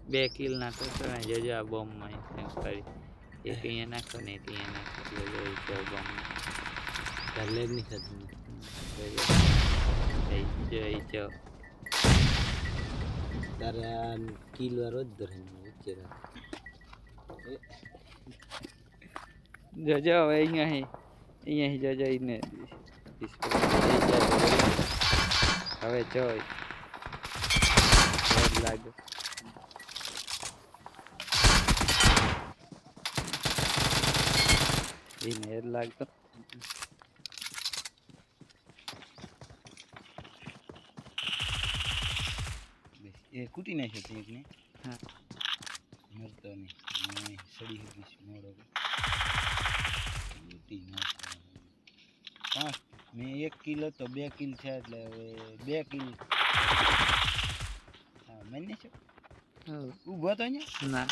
2 kill નાખો તો ને જોજો આ બોમ્બમાં કરી એક અહીંયા નાખો ને એક અહીંયા નાખો એટલે જોઈ જો બોમ્બ ચાલે જ નહીં થતું જો તારે આ કિલ વાળો જ ધરે વચ્ચે જોજો હવે અહીંયા જોજો એને હવે જો લાગે એને હેર લાગતો એ કૂટી નાખ્યો તો એકને હા મરતો નહીં સડી હતી મોડો કૂટી નાખ્યો 5 મેં 1 કિલ હતો 2 કિલ છે એટલે હવે 2 કિલ હા મને છે ઊભો તો અહીંયા ના